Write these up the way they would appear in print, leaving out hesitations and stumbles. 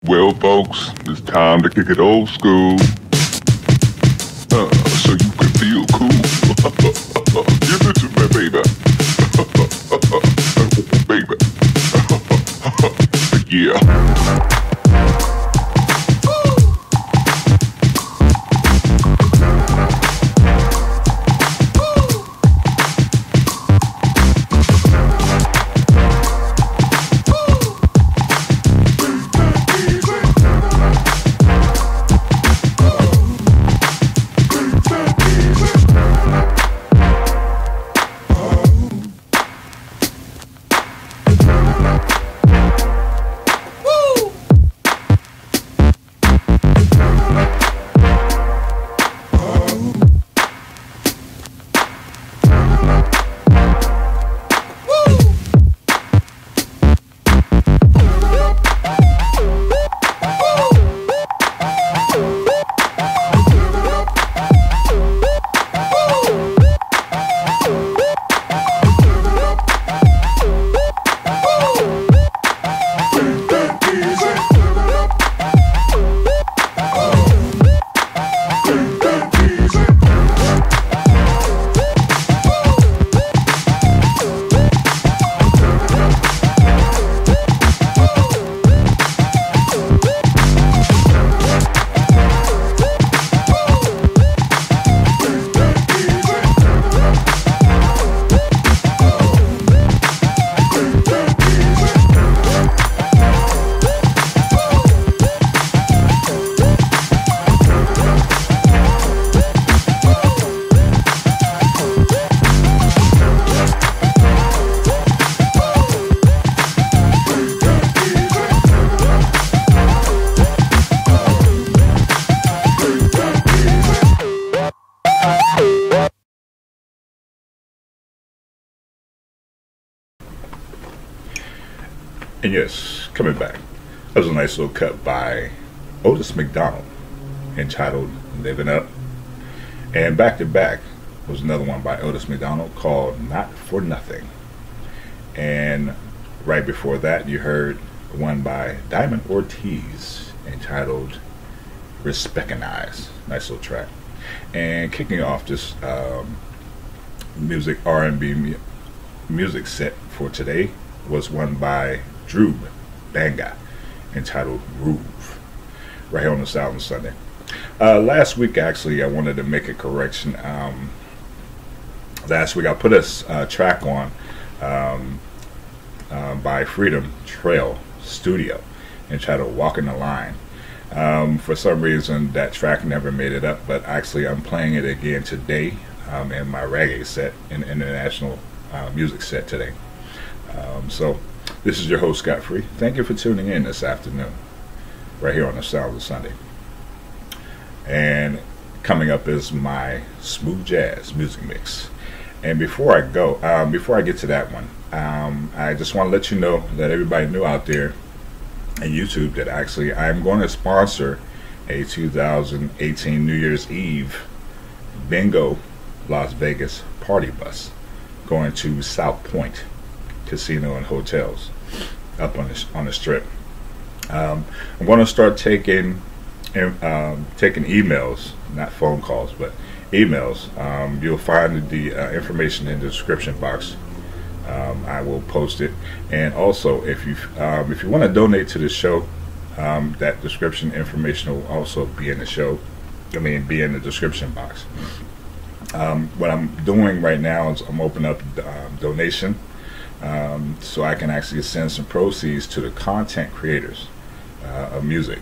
Well, folks, it's time to kick it old school. So you can feel cool. Give it to me, baby. Baby. Yeah. And yes, coming back. That was a nice little cut by Otis McDonald entitled Living Up. And back to back was another one by Otis McDonald called Not For Nothing. And right before that, you heard one by Diamond Ortiz entitled Respectinize. Nice little track. And kicking off this music R&B music set for today was one by Drew Banga entitled Groove, right here on the Sound Sunday. Last week, actually, I wanted to make a correction. Last week, I put a track on by Freedom Trail Studio entitled Walking the Line. For some reason, that track never made it up, but actually, I'm playing it again today in my reggae set, in international music set today. So, this is your host, Scott Free. Thank you for tuning in this afternoon, right here on the Sounds of Sunday. And coming up is my smooth jazz music mix. And before I get to that one, I just want to let you know that everybody knew out there on YouTube that actually I'm going to sponsor a 2018 New Year's Eve Bingo Las Vegas party bus going to South Point Casino and Hotels up on the strip. I'm going to start taking emails, not phone calls, but emails. You'll find the information in the description box. I will post it, and also if you want to donate to the show, that description information will also be in the show. Be in the description box. What I'm doing right now is I'm opening up donation, so I can actually send some proceeds to the content creators of music,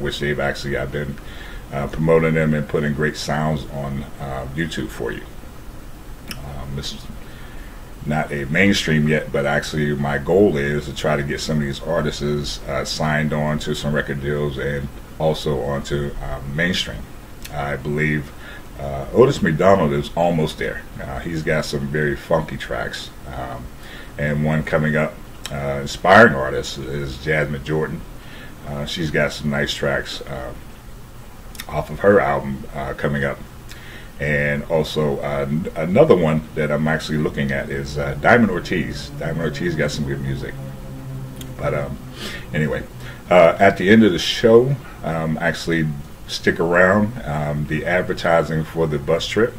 which I've been promoting them and putting great sounds on YouTube for you. This is not a mainstream yet, but actually my goal is to try to get some of these artists signed on to some record deals and also onto mainstream. I believe Otis McDonald is almost there. He's got some very funky tracks, and one coming up, inspiring artist, is Jasmine Jordan. She's got some nice tracks off of her album coming up. And also another one that I'm actually looking at is Diamond Ortiz. Diamond Ortiz got some good music. But anyway, at the end of the show, actually stick around. The advertising for the bus trip,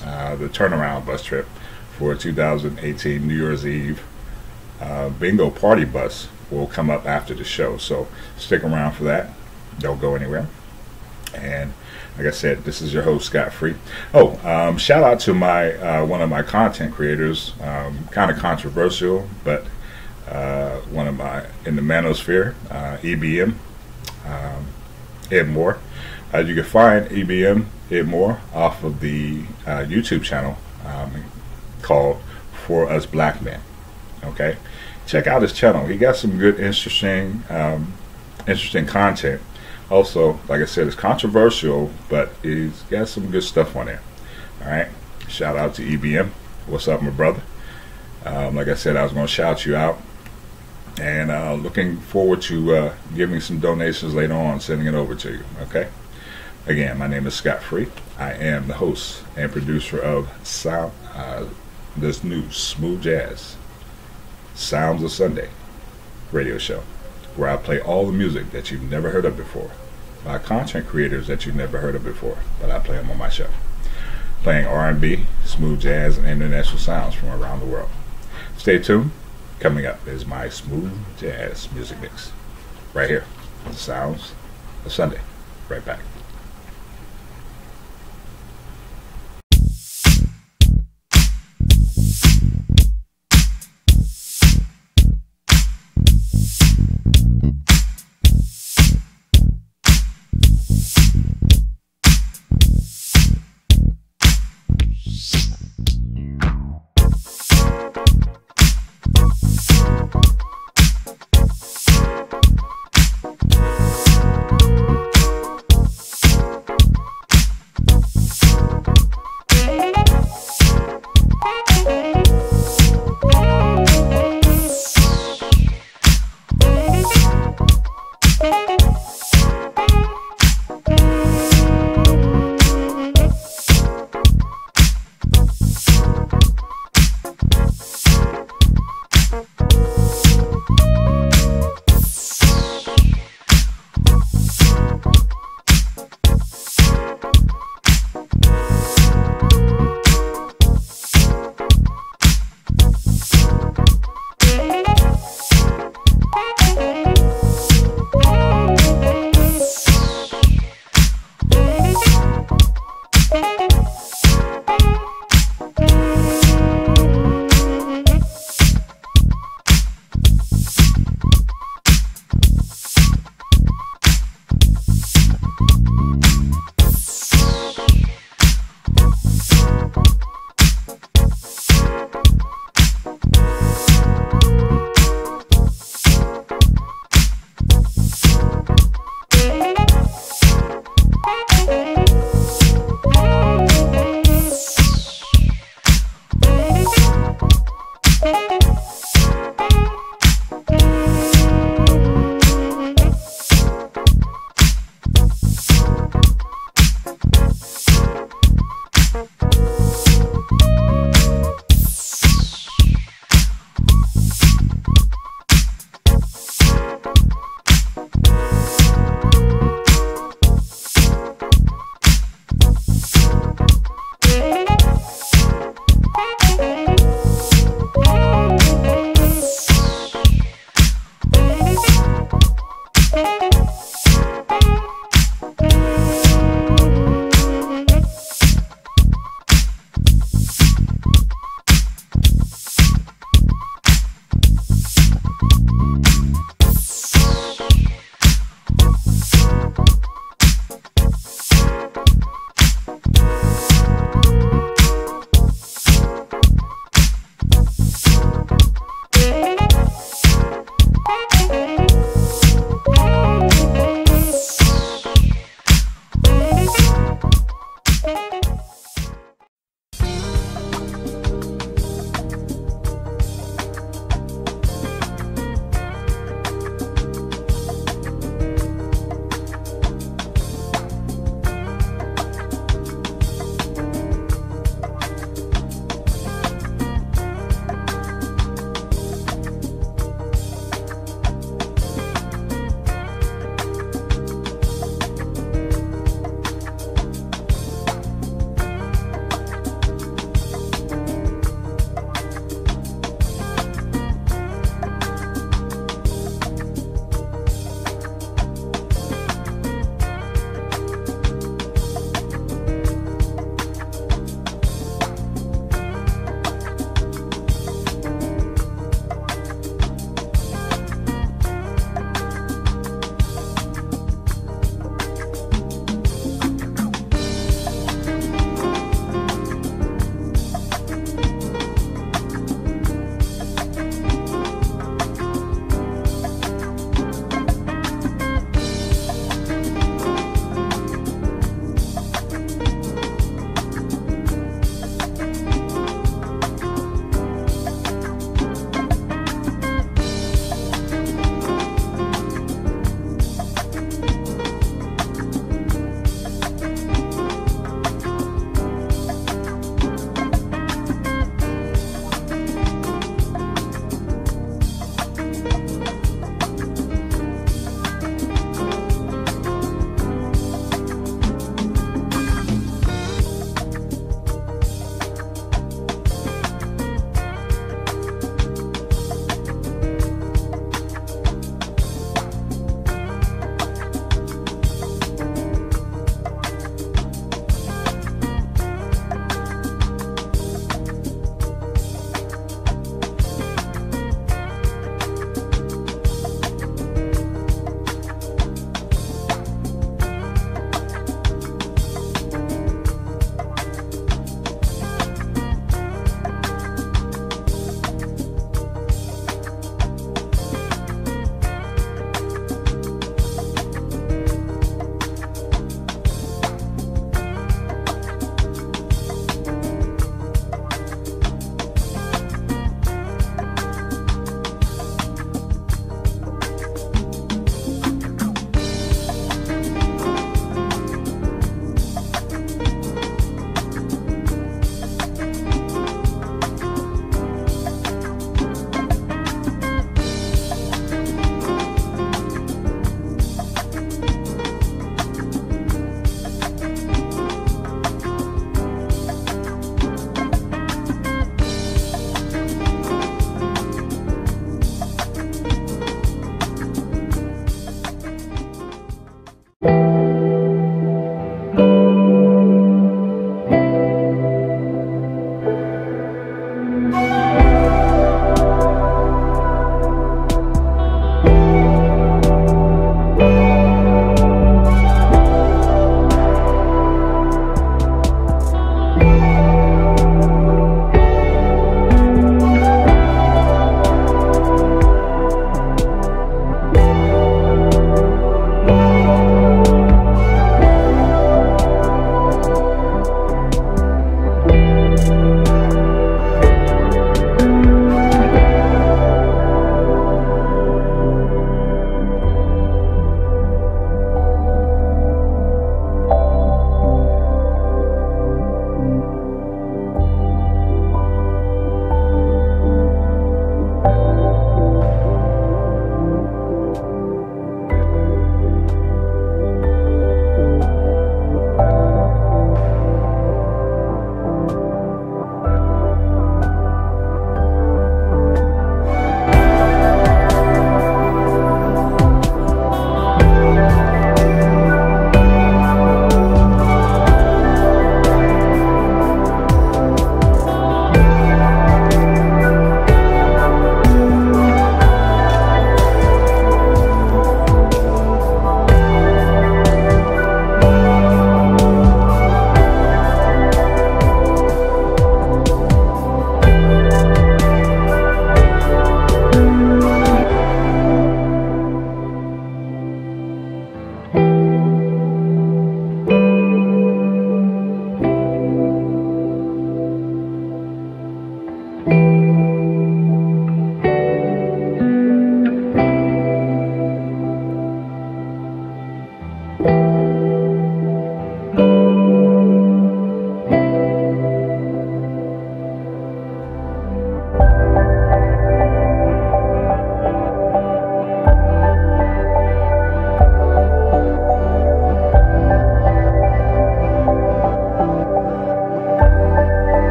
the turnaround bus trip for 2018 New Year's Eve bingo party bus will come up after the show. So stick around for that. Don't go anywhere. And like I said, this is your host, Scott Free. Shout out to my one of my content creators, kind of controversial, but one of my in the manosphere, EBM, Ed Moore. You can find EBM Ed Moore off of the YouTube channel called For Us Black Men. Okay, check out his channel. He got some good, interesting content. Also, like I said, it's controversial, but he's got some good stuff on there. All right. Shout out to EBM. What's up, my brother? Like I said, I was going to shout you out. And looking forward to giving some donations later on, sending it over to you. Okay. Again, my name is Scott Free. I am the host and producer of this new smooth jazz Sounds of Sunday radio show, where I play all the music that you've never heard of before by content creators that you've never heard of before, but I play them on my show, playing R&B, smooth jazz, and international sounds from around the world. Stay tuned. Coming up is my smooth jazz music mix right here on Sounds of Sunday. Right back.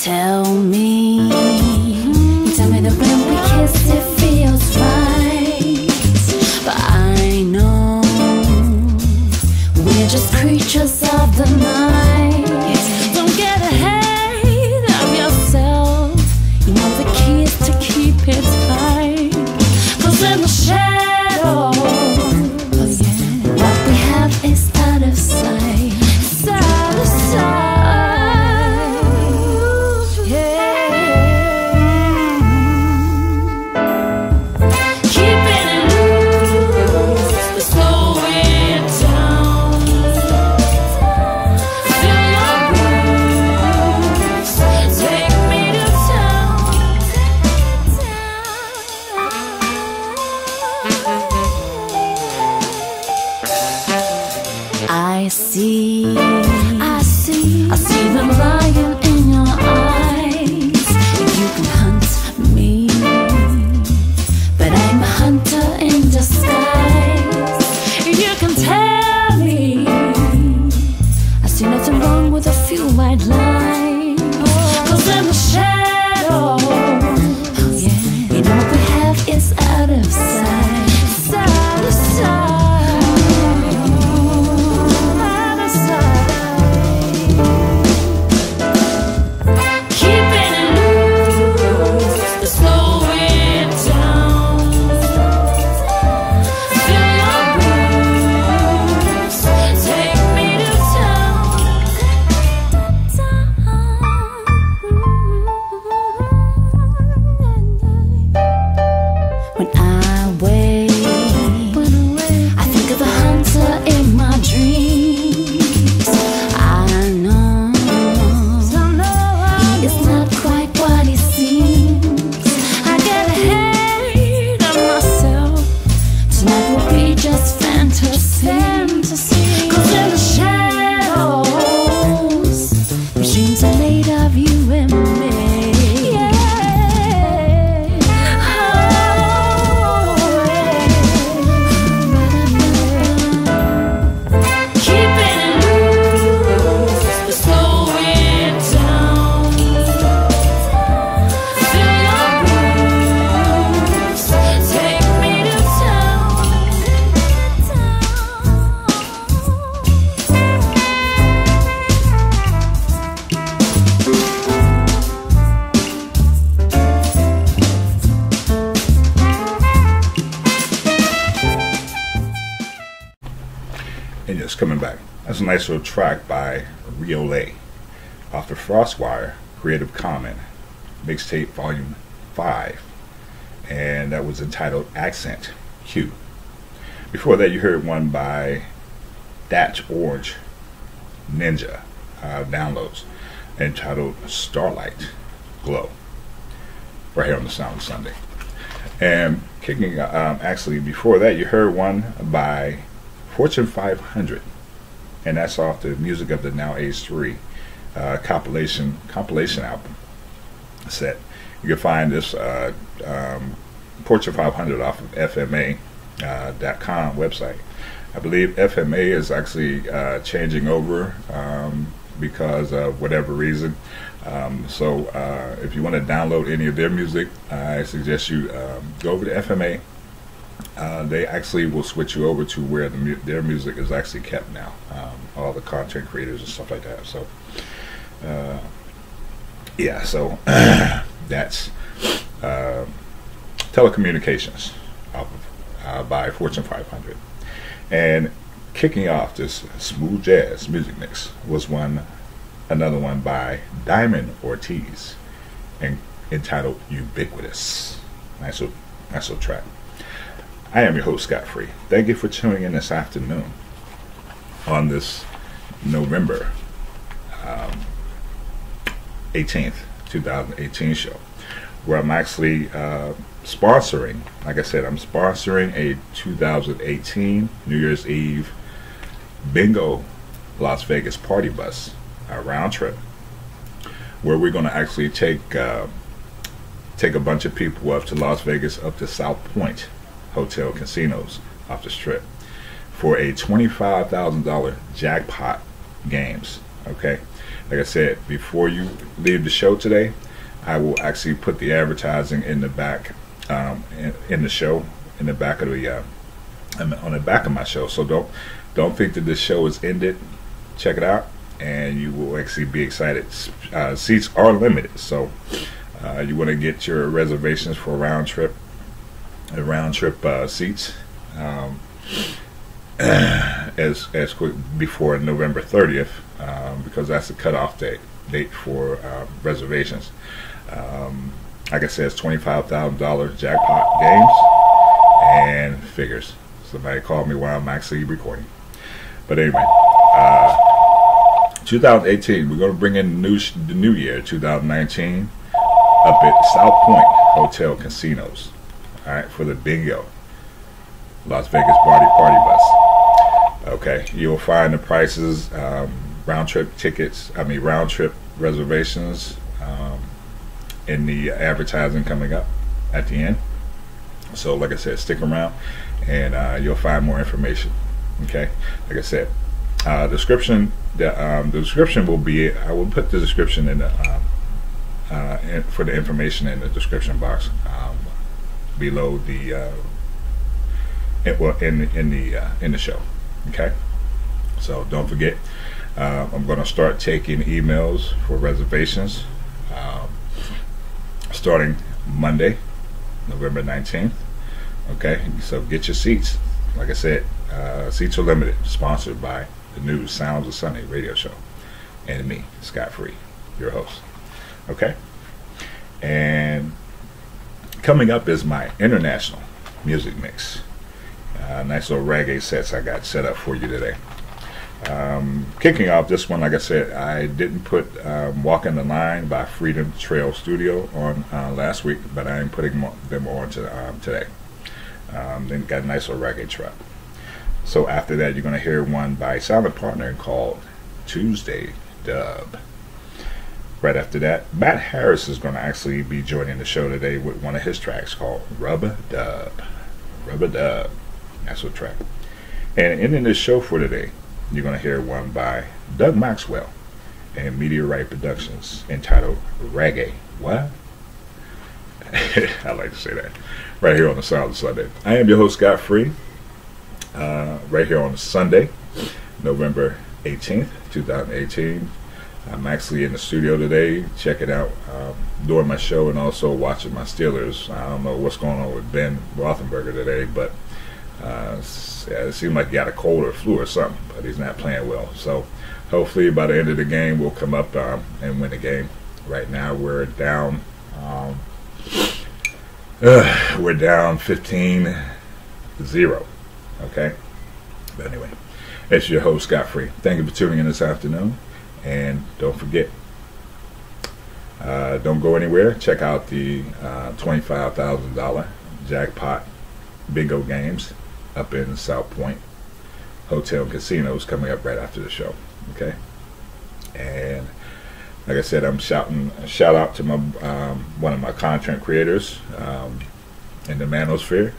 Tell me that when we kiss it feels right, but I know we're just creatures of the night. Don't get ahead of yourself, you know the key is to keep it tight. 'Cause in the shadows, what we have is out of sight. Out of sight. I see the lion in your eyes. You can hunt me, but I'm a hunter in disguise. You can tell me I see nothing wrong with a few white lines. 'Cause in the shadows, you know what we have is out of sight. It's out of sight. And just coming back, that's a nice little track by Riole off the Frostwire Creative Commons mixtape volume 5, and that was entitled Accent Q. Before that, you heard one by Dutch Orange Ninja Downloads entitled Starlight Glow, right here on the Sound of Sunday. And kicking actually before that, you heard one by Fortune 500, and that's off the Music of the Now Age 3 compilation album set. You can find this Fortune 500 off of FMA.com website. I believe FMA is actually changing over because of whatever reason. So if you want to download any of their music, I suggest you go over to FMA. They actually will switch you over to where their music is actually kept now, all the content creators and stuff like that. So yeah, so that's Telecommunications by Fortune 500. And kicking off this smooth jazz music mix was another one by Diamond Ortiz, and entitled Ubiquitous. Nice little track. I am your host, Scott Free. Thank you for tuning in this afternoon on this November 18th, 2018 show, where I'm actually sponsoring, like I said, I'm sponsoring a 2018 New Year's Eve Bingo Las Vegas party bus round trip, where we're going to actually take a bunch of people up to Las Vegas, up to South Point Hotel Casinos off the Strip, for a $25,000 jackpot games. Okay, like I said, before you leave the show today, I will actually put the advertising in the back, in the show, in the back of the on the back of my show. So don't think that this show is ended. Check it out, and you will actually be excited. Seats are limited, so you want to get your reservations for round trip seats as quick before November 30th, because that's the cutoff date for reservations. Like I said, it's $25,000 jackpot games and figures. Somebody called me while I'm actually recording. But anyway, 2018, we're going to bring in the new year, 2019, up at South Point Hotel Casinos. All right, for the bingo, Las Vegas party bus. Okay, you'll find the prices, round trip reservations, in the advertising coming up at the end. So, like I said, stick around, and you'll find more information. Okay, like I said, description. The description will be. I will put the description in the for the information in the description box below the in the show. Okay, so don't forget. I'm going to start taking emails for reservations starting Monday, November 19th. Okay, so get your seats. Like I said, seats are limited. Sponsored by the new Sounds of Sunday radio show and me, Scott Free, your host. Okay, and coming up is my international music mix. Nice little reggae sets I got set up for you today. Kicking off this one, like I said, I didn't put Walking the Line by Freedom Trail Studio on last week, but I am putting them on today. Then got a nice little reggae track. So after that, you're going to hear one by Silent Partner called Tuesday Dub. Right after that, Matt Harris is going to actually be joining the show today with one of his tracks called Rubber Dub. Rubber Dub. That's what track. And ending this show for today, you're going to hear one by Doug Maxwell and Meteorite Productions entitled Reggae. What? I like to say that. Right here on the Sound of Sunday. I am your host, Scott Free. Right here on Sunday, November 18th, 2018. I'm actually in the studio today, checking out, doing my show and also watching my Steelers. I don't know what's going on with Ben Roethlisberger today, but it seemed like he got a cold or flu or something, but he's not playing well. So hopefully by the end of the game, we'll come up and win the game. Right now, we're down 15-0. Okay? But anyway, it's your host, Scott Free. Thank you for tuning in this afternoon. And don't forget, don't go anywhere. Check out the $25,000 jackpot bingo games up in South Point Hotel and Casinos coming up right after the show. Okay, and like I said, I'm shout out to my one of my content creators in the manosphere,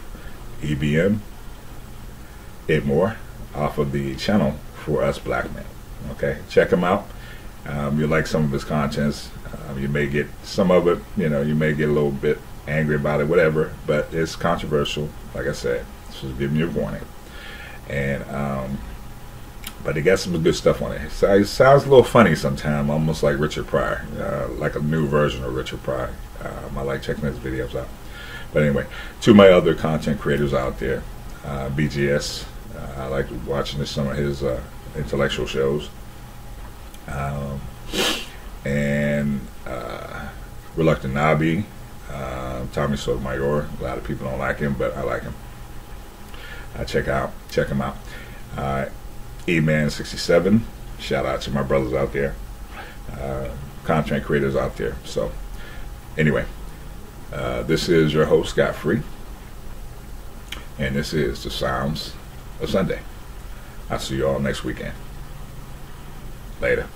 EBM, Ed Moore, off of the channel For Us Black Men. Okay, check him out. You like some of his contents. You may get some of it, you may get a little bit angry about it, whatever, but it's controversial, like I said, so give me a warning. And but he got some good stuff on it. It sounds a little funny sometimes, almost like Richard Pryor, like a new version of Richard Pryor. I like checking his videos out. But anyway, to my other content creators out there, BGS, I like watching some of his intellectual shows, and Reluctant Nabi, Tommy Sotomayor. A lot of people don't like him, but I like him. Check him out. E-Man67, shout out to my brothers out there, content creators out there. So anyway, this is your host, Scott Free, and this is the Sounds of Sunday. I'll see you all next weekend. Later.